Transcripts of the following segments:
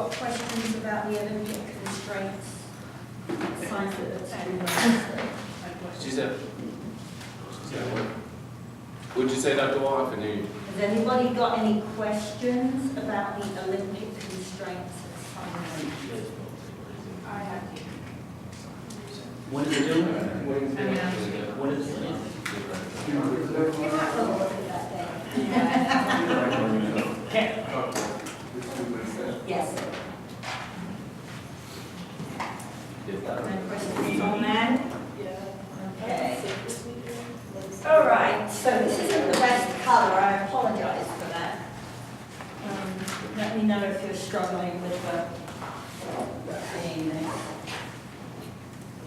got questions about the Olympic constraints? Science She said, would you say, Dr. Wall? I couldn't hear you. Has anybody got any questions about the Olympic constraints assignment? I have to. What is it doing? What is it? You might want to look at that then. Yes. Any questions on that? Okay. All right, so this isn't the best colour, I apologise for that. Let me know if you're struggling with seeing this.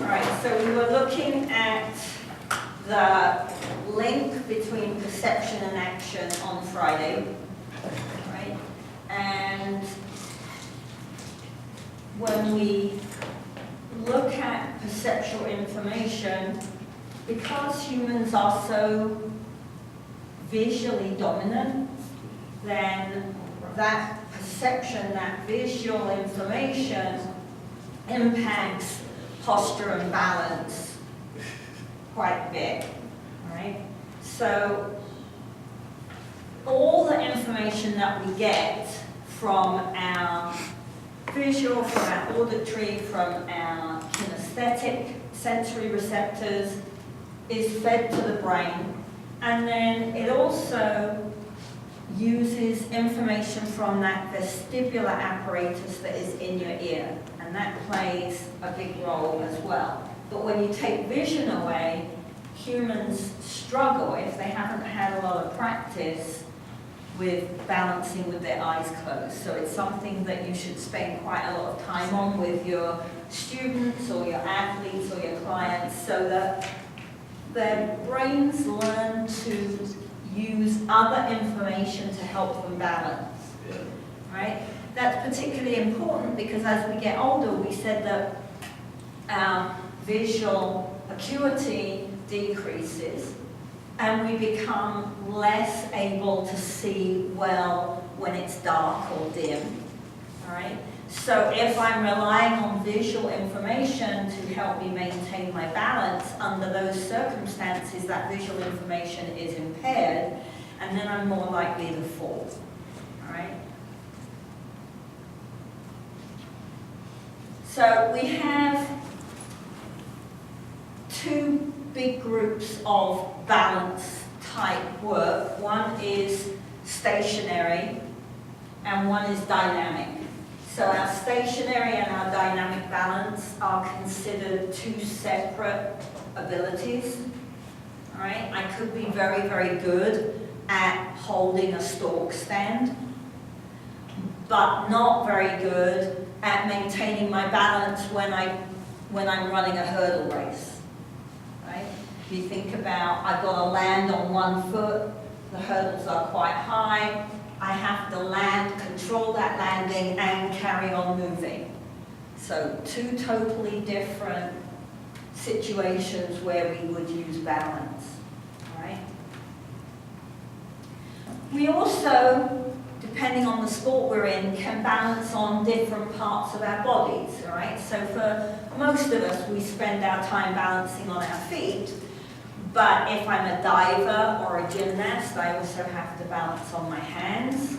All right, so we were looking at the link between perception and action on Friday, right? And when we look at perceptual information, because humans are so visually dominant, then that perception, that visual information impacts posture and balance quite big, right? So all the information that we get from our visual, from our auditory, from our kinesthetic sensory receptors is fed to the brain, and then it also uses information from that vestibular apparatus that is in your ear, and that plays a big role as well. But when you take vision away, humans struggle if they haven't had a lot of practice with balancing with their eyes closed. So it's something that you should spend quite a lot of time on with your students or your athletes or your clients, so that their brains learn to use other information to help them balance, right? That's particularly important because as we get older, we said that our visual acuity decreases and we become less able to see well when it's dark or dim, all right? So if I'm relying on visual information to help me maintain my balance, under those circumstances, that visual information is impaired, and then I'm more likely to fall, all right? So we have two big groups of balance type work. One is stationary and one is dynamic. So our stationary and our dynamic balance are considered two separate abilities. All right, I could be very, very good at holding a stalk stand, but not very good at maintaining my balance when I'm running a hurdle race. Right? If you think about, I've got to land on one foot, the hurdles are quite high, I have to land, control that landing, and carry on moving. So two totally different situations where we would use balance, all right? We also, depending on the sport we're in, can balance on different parts of our bodies, all right? So for most of us, we spend our time balancing on our feet, but if I'm a diver or a gymnast, I also have to balance on my hands,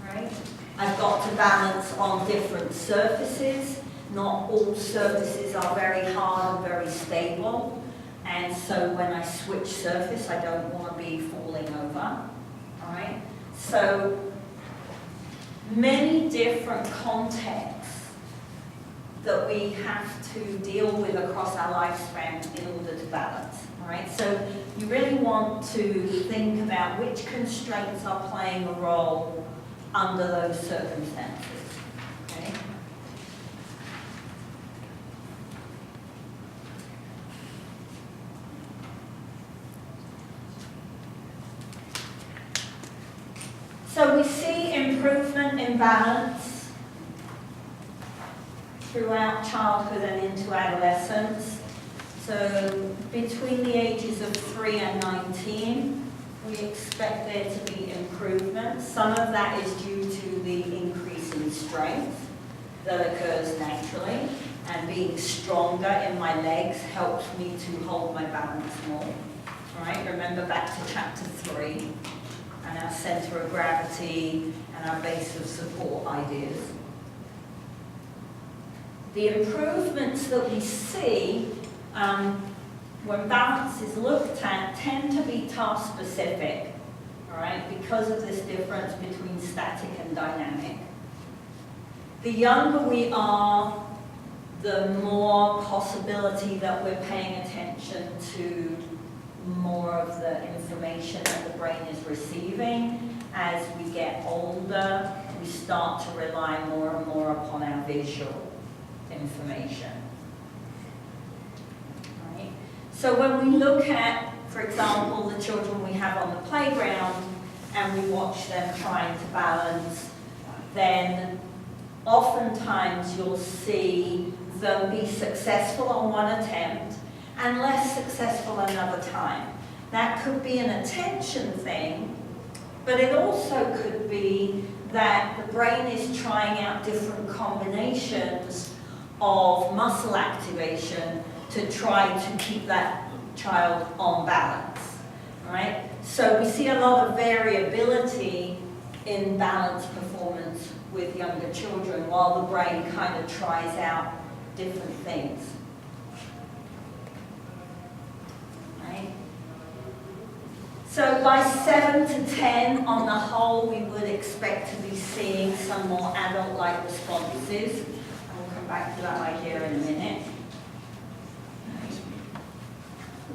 right? I've got to balance on different surfaces. Not all surfaces are very hard and very stable, and so when I switch surface, I don't want to be falling over, all right? So many different contexts that we have to deal with across our lifespan in order to balance. All right, so you really want to think about which constraints are playing a role under those circumstances. Okay? So we see improvement in balance throughout childhood and into adolescence. So between the ages of 3 and 19, we expect there to be improvement. Some of that is due to the increase in strength that occurs naturally, and being stronger in my legs helps me to hold my balance more. All right, remember back to chapter 3 and our center of gravity and our base of support ideas. The improvements that we see when balance is looked at tend to be task specific, all right, because of this difference between static and dynamic. The younger we are, the more possibility that we're paying attention to more of the information that the brain is receiving. As we get older, we start to rely more and more upon our visual information. Right? So when we look at, for example, the children we have on the playground and we watch them trying to balance, then oftentimes you'll see them be successful on one attempt and less successful another time. That could be an attention thing, but it also could be that the brain is trying out different combinations of muscle activation to try to keep that child on balance, right? So we see a lot of variability in balance performance with younger children while the brain kind of tries out different things. Right? So by 7 to 10, on the whole, we would expect to be seeing some more adult-like responses. We'll come back to that idea in a minute.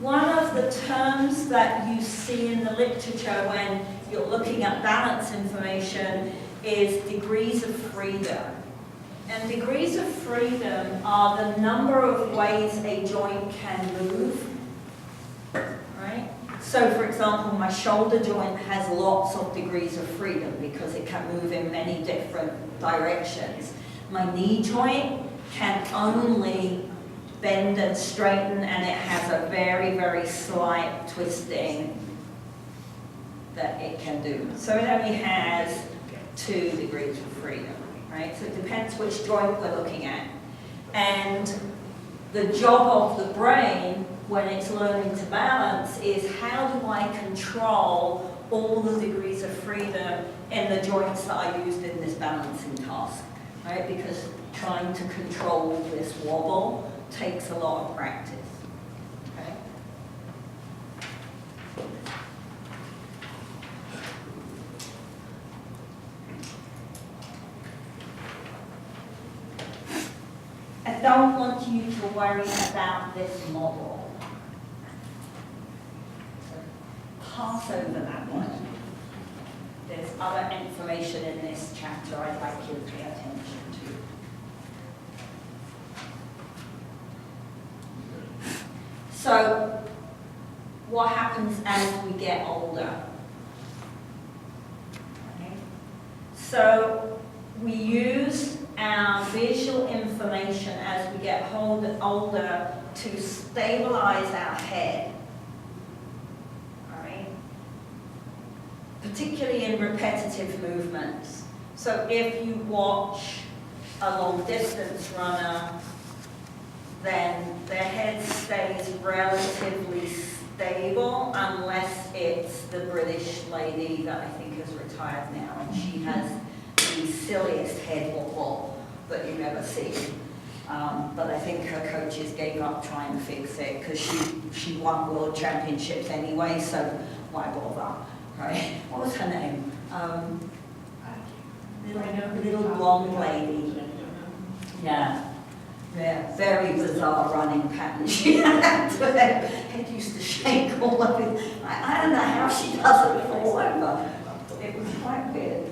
One of the terms that you see in the literature when you're looking at balance information is degrees of freedom. And degrees of freedom are the number of ways a joint can move, right? So for example, my shoulder joint has lots of degrees of freedom because it can move in many different directions. My knee joint can only bend and straighten, and it has a very, very slight twisting that it can do. So it only has 2 degrees of freedom. Right? So it depends which joint we're looking at. And the job of the brain when it's learning to balance is how do I control all the degrees of freedom in the joints that I used in this balancing task, right? Because trying to control this wobble takes a lot of practice. Okay? I don't want you to worry about this model. So pass over that one. There's other information in this chapter I'd like you to pay attention to. So, what happens as we get older? Okay. So, we use our visual information as we get older to stabilize our head, all right? Particularly in repetitive movements. So if you watch a long distance runner, then their head stays relatively stable unless it's the British lady that I think has retired now, and she has the silliest head wobble that you've ever seen. But I think her coaches gave up trying to fix it because she won world championships anyway, so why bother, right? What was her name? Little blonde lady. Yeah. Yeah, very bizarre running pattern she had. Her head used to shake all over. I don't know how she doesn't fall over. It was quite weird.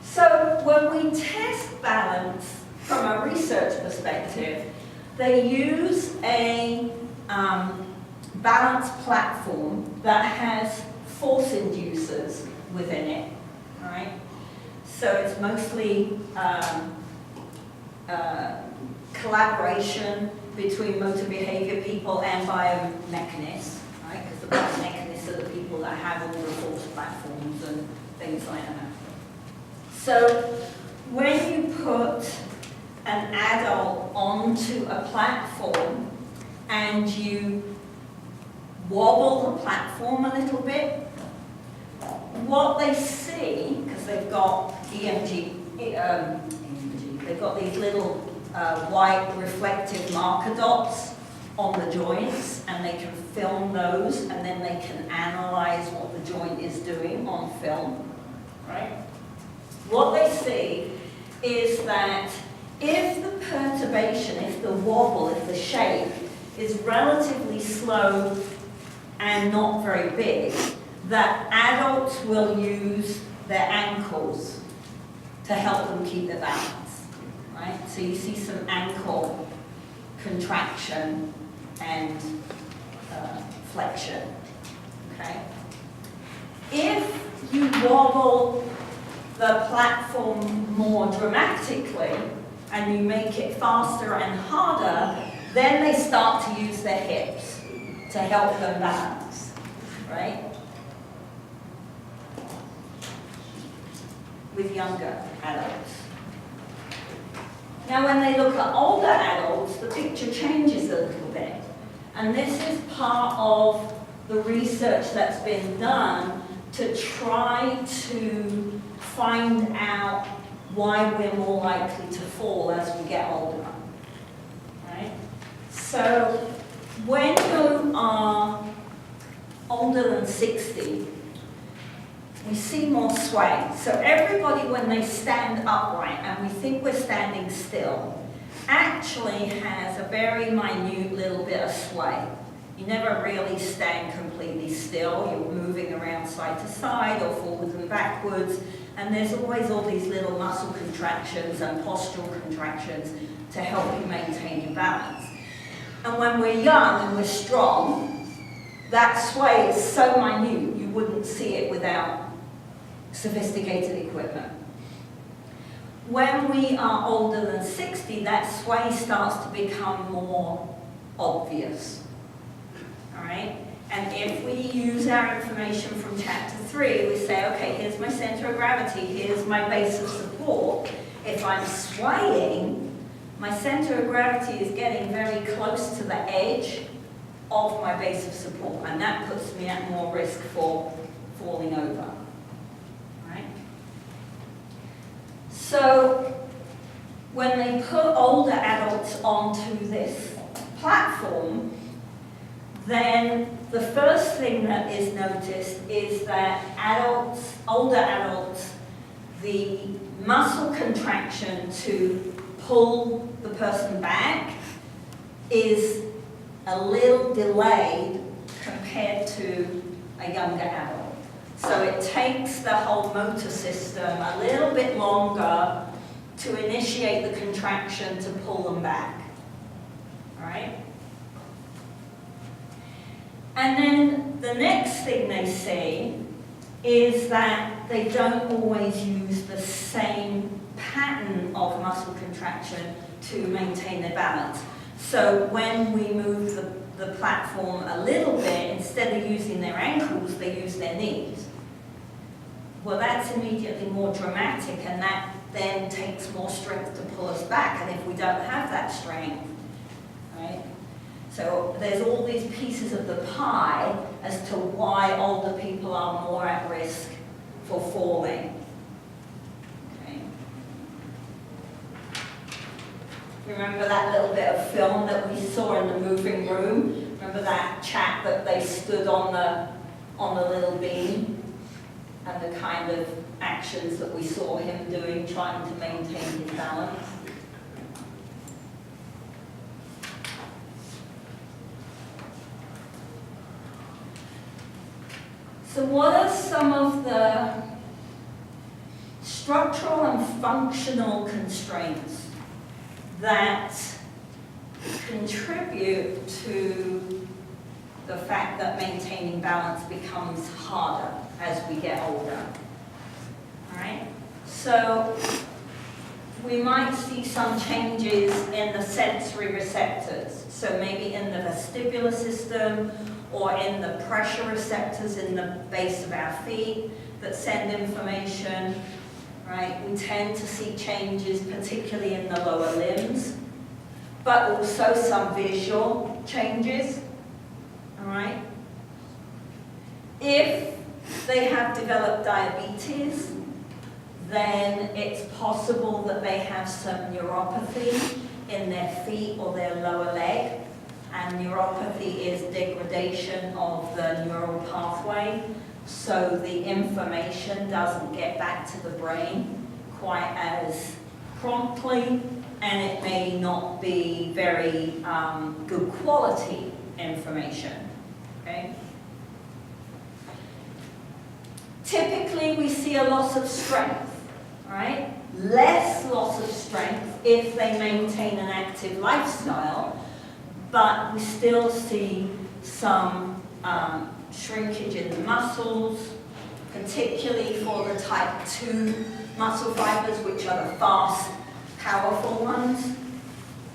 So when we test balance from a research perspective, they use a balance platform that has force inducers within it, all right? So it's mostly collaboration between motor behavior people and biomechanists, right? Because the biomechanists are the people that have all the force platforms and things like that. So when you put an adult onto a platform and you wobble the platform a little bit, what they see, because they've got they've got these little white reflective marker dots on the joints, and they can film those, and then they can analyze what the joint is doing on film, right? What they see is that if the perturbation, if the wobble, if the shake is relatively slow and not very big, that adults will use their ankles to help them keep their balance, right? So you see some ankle contraction and flexion, okay? If you wobble the platform more dramatically and you make it faster and harder, then they start to use their hips to help them balance, right? With younger adults. Now when they look at older adults, the picture changes a little bit. And this is part of the research that's been done to try to find out why we're more likely to fall as we get older, right? So when you are older than 60, we see more sway. So everybody, when they stand upright, and we think we're standing still, actually has a very minute little bit of sway. You never really stand completely still. You're moving around side to side or forwards and backwards, and there's always all these little muscle contractions and postural contractions to help you maintain your balance. And when we're young and we're strong, that sway is so minute you wouldn't see it without sophisticated equipment. When we are older than 60, that sway starts to become more obvious. All right? And if we use our information from chapter 3, we say, okay, here's my center of gravity, here's my base of support. If I'm swaying, my center of gravity is getting very close to the edge of my base of support, and that puts me at more risk for falling over. So when they put older adults onto this platform, then the first thing that is noticed is that older adults, the muscle contraction to pull the person back is a little delayed compared to a younger adult. So it takes the whole motor system a little bit longer to initiate the contraction to pull them back. All right? And then the next thing they see is that they don't always use the same pattern of muscle contraction to maintain their balance. So when we move the platform a little bit, instead of using their ankles, they use their knees. Well, that's immediately more dramatic, and that then takes more strength to pull us back. And if we don't have that strength, right? So there's all these pieces of the pie as to why older people are more at risk for falling. Okay. Remember that little bit of film that we saw in the moving room? Remember that chap that they stood on the little beam? And the kind of actions that we saw him doing, trying to maintain his balance. So what are some of the structural and functional constraints that contribute to the fact that maintaining balance becomes harder as we get older? All right? So we might see some changes in the sensory receptors. So maybe in the vestibular system or in the pressure receptors in the base of our feet that send information. right? We tend to see changes, particularly in the lower limbs, but also some visual changes, all right? If they have developed diabetes, then it's possible that they have some neuropathy in their feet or their lower leg. And neuropathy is degradation of the neural pathway, so the information doesn't get back to the brain quite as promptly, and it may not be very good quality information, okay? Typically, we see a loss of strength, right? Less loss of strength if they maintain an active lifestyle, but we still see some shrinkage in the muscles, particularly for the type 2 muscle fibers, which are the fast, powerful ones.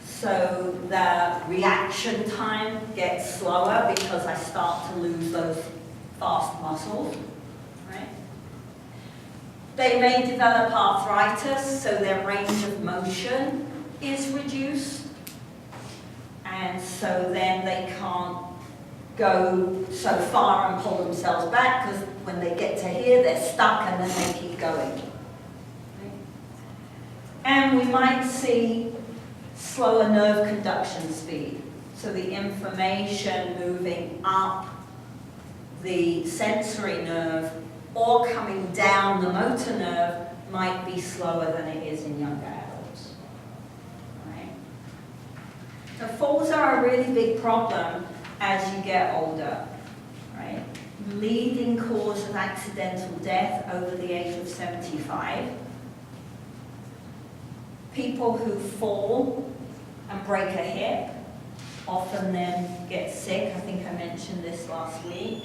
So the reaction time gets slower because I start to lose those fast muscles. Right? They may develop arthritis, so their range of motion is reduced, and so then they can't go so far and pull themselves back, because when they get to here, they're stuck and then they keep going. Right? And we might see slower nerve conduction speed, so the information moving up the sensory nerve or coming down the motor nerve might be slower than it is in younger adults. Right? So falls are a really big problem as you get older. Right? Leading cause of accidental death over the age of 75. People who fall and break a hip often then get sick. I think I mentioned this last week.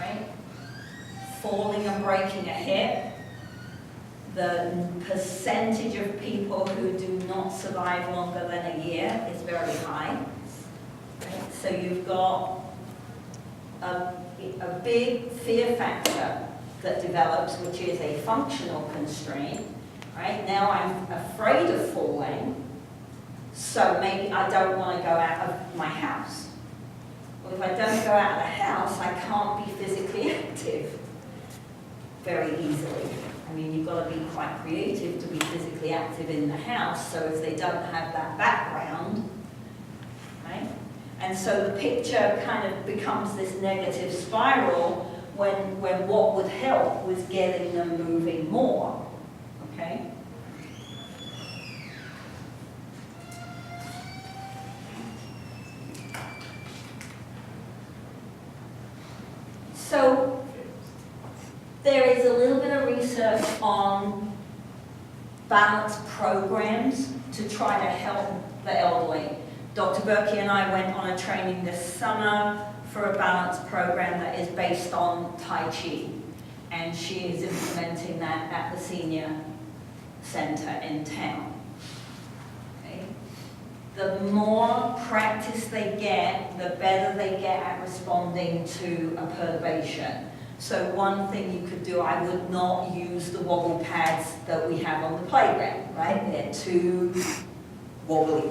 Right? Falling and breaking a hip, the percentage of people who do not survive longer than a year is very high. Right? So you've got a big fear factor that develops, which is a functional constraint. Right? Now I'm afraid of falling, so maybe I don't want to go out of my house. Well, if I don't go out of the house, I can't be physically active very easily. I mean, you've got to be quite creative to be physically active in the house, so if they don't have that background, right? And so the picture kind of becomes this negative spiral when what would help was getting them moving more, okay? So there is a little bit of research on balance programs to try to help the elderly. Dr. Berkey and I went on a training this summer for a balance program that is based on Tai Chi, and she is implementing that at the senior center in town. Okay? The more practice they get, the better they get at responding to a perturbation. So one thing you could do, I would not use the wobble pads that we have on the playground, right? They're too wobbly.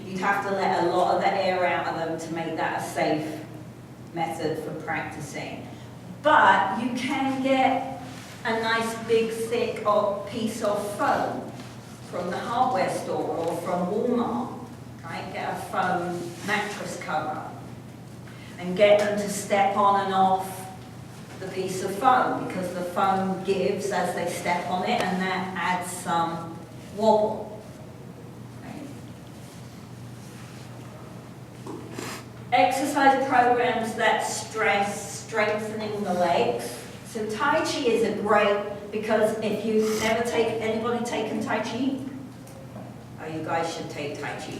You'd have to let a lot of the air out of them to make that a safe method for practicing. But you can get a nice big thick piece of foam from the hardware store or from Walmart, right? Get a foam mattress cover and get them to step on and off the piece of foam, because the foam gives as they step on it, and that adds some wobble. Right? Exercise programs that stress strengthening the legs. So Tai Chi is a great, because if you've never anybody taken Tai Chi? Oh, you guys should take Tai Chi.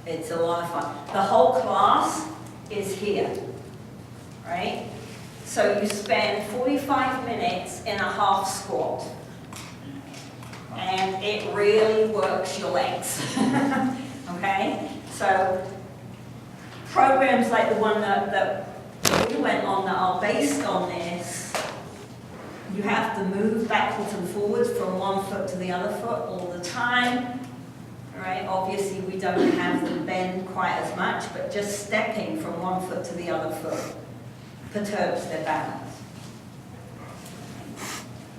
It's a lot of fun. The whole class is here, right? So you spend 45 minutes in a half squat, and it really works your legs, okay? So programs like the one that we went on that are based on this You have to move backwards and forwards from one foot to the other foot all the time. All right, obviously we don't have them bend quite as much, but just stepping from one foot to the other foot perturbs their balance.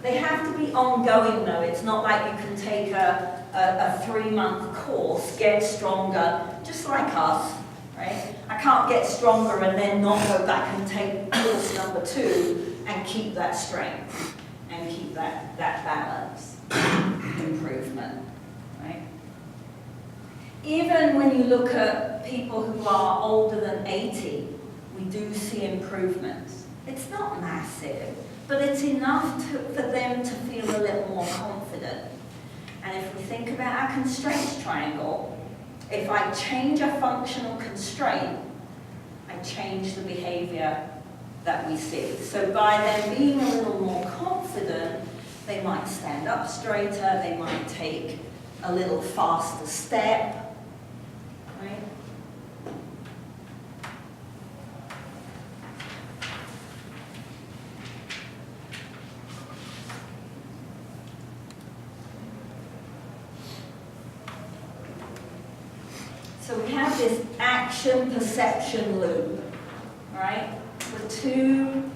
They have to be ongoing though. It's not like you can take a 3-month course, get stronger, just like us, right? I can't get stronger and then not go back and take course number 2 and keep that strength and keep that balance improvement, right? Even when you look at people who are older than 80, we do see improvements. It's not massive, but it's enough for them to feel a little more confident. And if we think about our constraints triangle, if I change a functional constraint, I change the behavior that we see. So by them being a little more confident, they might stand up straighter, they might take a little faster step, right? So we have this action-perception loop, right? The two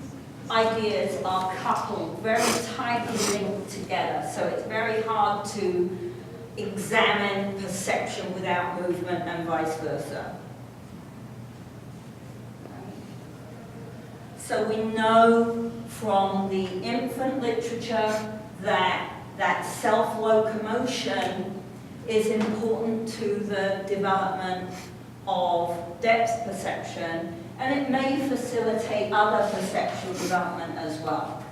ideas are coupled, very tightly linked together. So it's very hard to examine perception without movement and vice versa. So we know from the infant literature that self-locomotion is important to the development of depth perception, and it may facilitate other perceptual development as well.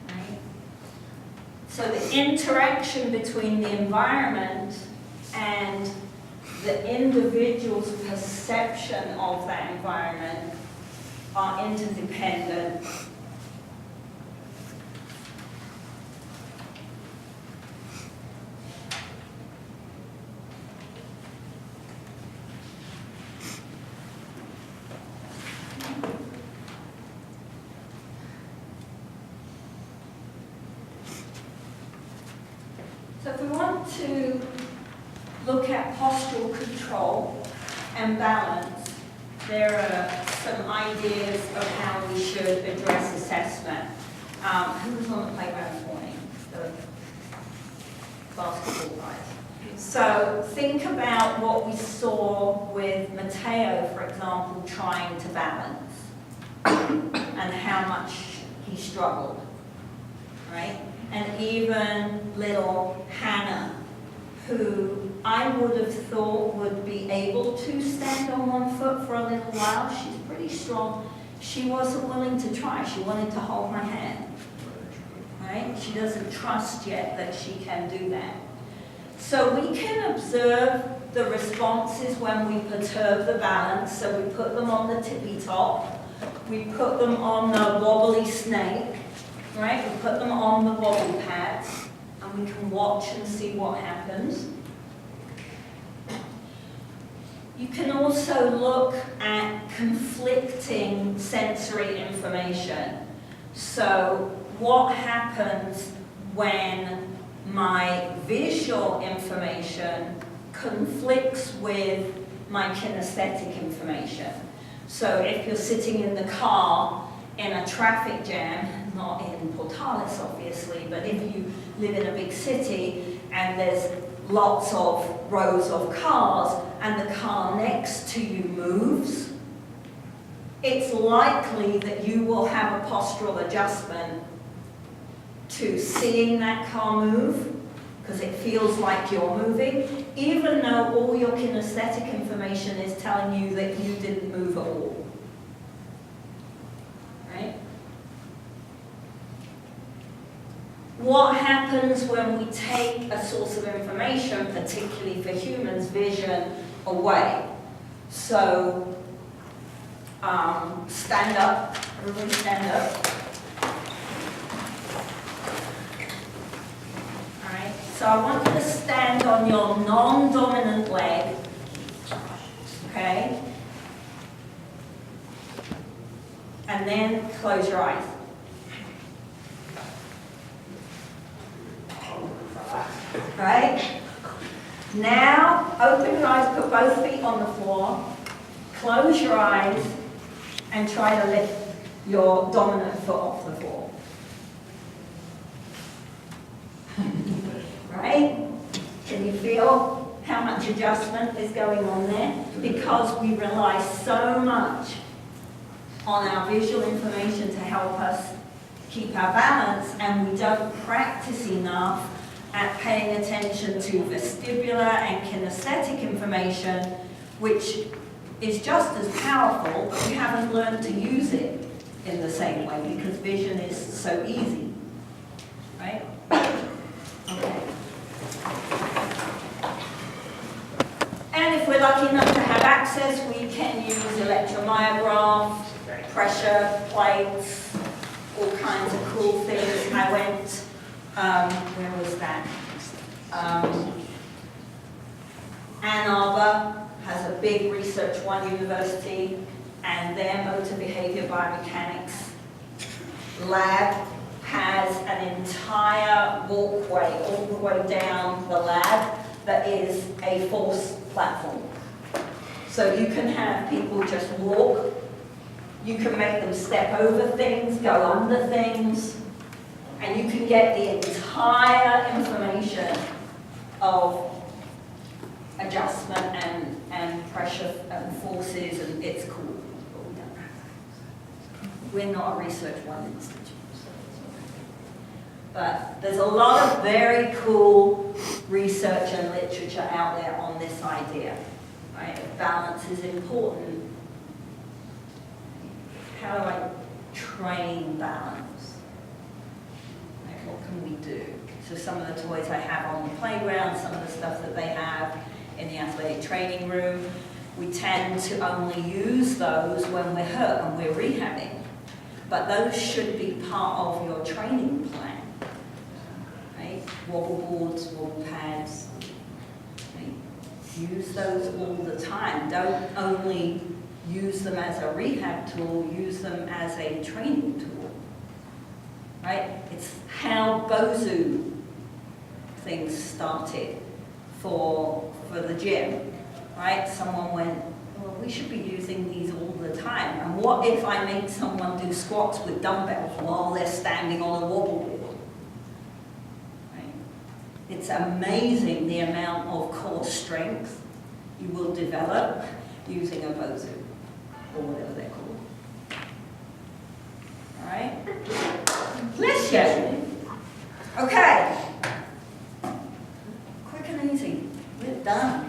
Right? So the interaction between the environment and the individual's perception of that environment are interdependent. So if we want to look at postural control and balance, there are some ideas of how we should address assessment. Who was on the playground this morning? The basketball guys. So think about what we saw with Matteo, for example, trying to balance and how much he struggled, right? And even little Hannah, who I would have thought would be able to stand on one foot for a little while. She's pretty strong. She wasn't willing to try. She wanted to hold my hand, right? She doesn't trust yet that she can do that. So we can observe the responses when we perturb the balance. So we put them on the tippy top. We put them on the wobbly snake. Right, we put them on the wobble pads and we can watch and see what happens. You can also look at conflicting sensory information. So what happens when my visual information conflicts with my kinesthetic information? So if you're sitting in the car in a traffic jam, not in Portales obviously, but if you live in a big city and there's lots of rows of cars and the car next to you moves, it's likely that you will have a postural adjustment to seeing that car move because it feels like you're moving, even though all your kinesthetic information is telling you that you didn't move at all. Right? What happens when we take a source of information, particularly for humans, vision, away? So, stand up, everybody stand up. All right, so I want you to stand on your non-dominant leg, okay? and then close your eyes. Right? Now, open your eyes, put both feet on the floor, close your eyes, and try to lift your dominant foot off the floor. Right? Can you feel how much adjustment is going on there? Because we rely so much on our visual information to help us keep our balance, and we don't practice enough at paying attention to vestibular and kinesthetic information, which is just as powerful, but we haven't learned to use it in the same way because vision is so easy, right? Okay. And if we're lucky enough to have access, we can use electromyograph, pressure plates, all kinds of cool things. I went, where was that? Ann Arbor has a big Research One university, and their motor behavior biomechanics lab has an entire walkway all the way down the lab that is a force platform. So you can have people just walk, you can make them step over things, go under things, and you can get the entire information of adjustment and pressure and forces, and it's cool. We're not a Research One institute. But there's a lot of very cool research and literature out there on this idea, right? If balance is important, how do I train balance? Like, what can we do? So some of the toys I have on the playground, some of the stuff that they have in the athletic training room, we tend to only use those when we're hurt and we're rehabbing. But those should be part of your training plan. Right? Wobble boards, wobble pads. Right? Use those all the time. Don't only use them as a rehab tool, use them as a training tool. Right? It's how Bozu things started for the gym. Right? Someone went, well, we should be using these all the time. And what if I make someone do squats with dumbbells while they're standing on a wobble board? Right? It's amazing the amount of core strength you will develop using a Bozu, or whatever they're called. All right? Bless you. Okay. Quick and easy. We're done.